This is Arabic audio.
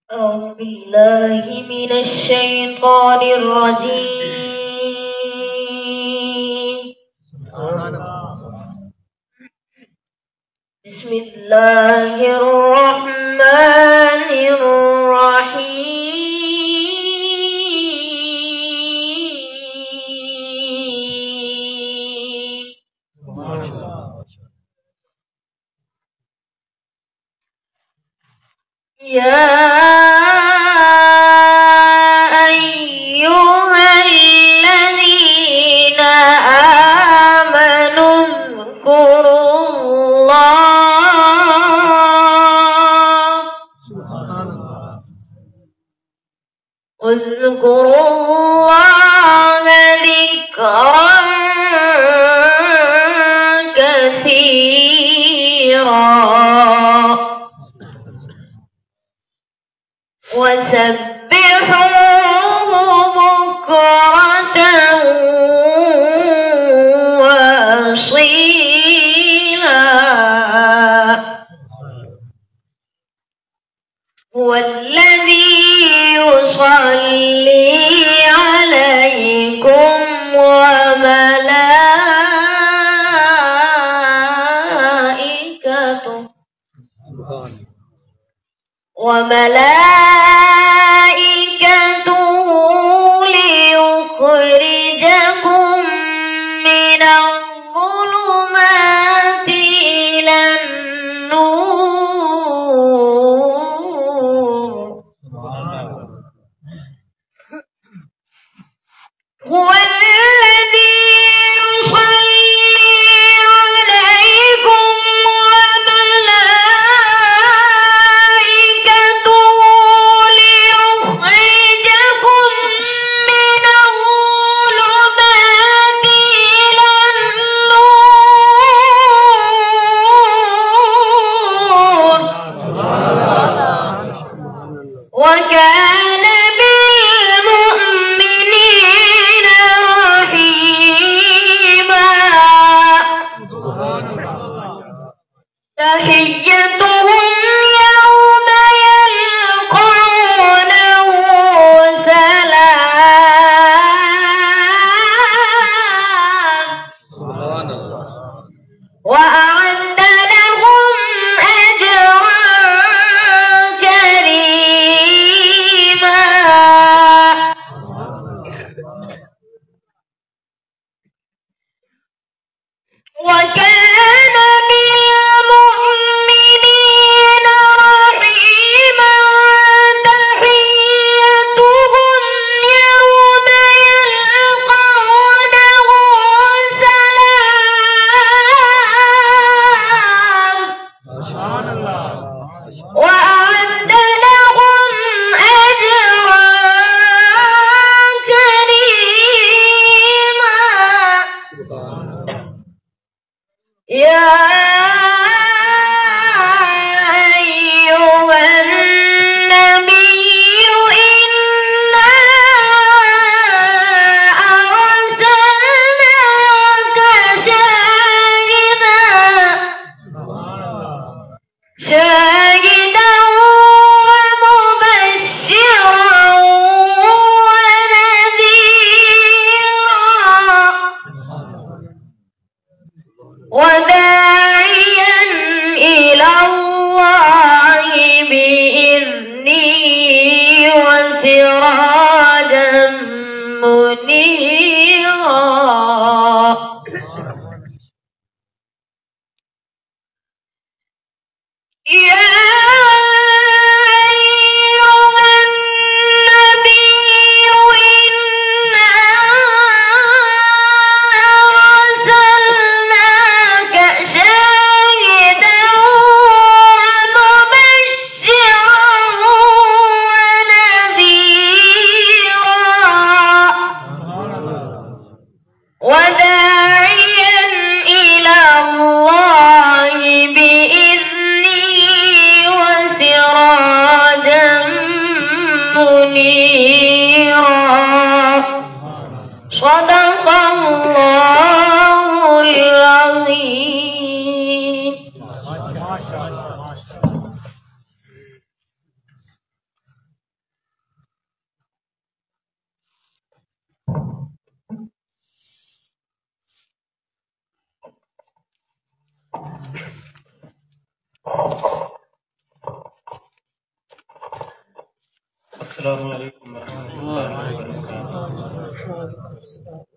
أعوذ بالله من الشيطان الرجيم. بسم الله الرحمن الرحيم. يا أيها الذين آمنوا اذكروا الله ذكرا كثيرا وسبحوه بكرة وأصيلا. هو الذي يصلي عليكم وملائكته ليخرجكم من الظلمات إلى النور. هو الذي يصلي عليكم وملائكته ليخرجكم من الظلمات إلى النور وكان بالمؤمنين رحيما. تحيتهم يوم يلقونه سلام وأعد لهم أجرا كريما. وكان بالمؤمنين رحيما. تحيتهم يوم يلقونه سلام وأعد لهم أجرا كريما. يا أيها النبي إنا أرسلناك شاهدا ومبشرا ونذيرا وداعيا إلى الله بإذنه وسراجا منيرا. يا أيها النبي إنا أرسلناك شاهدا ومبشرا ونذيرا وداعيا إلى الله بإذنه وسراجا منيرا. صدق الله العظيم. अस्सलामु अलैकुम वरहमतुल्लाहि वबरकातुहू।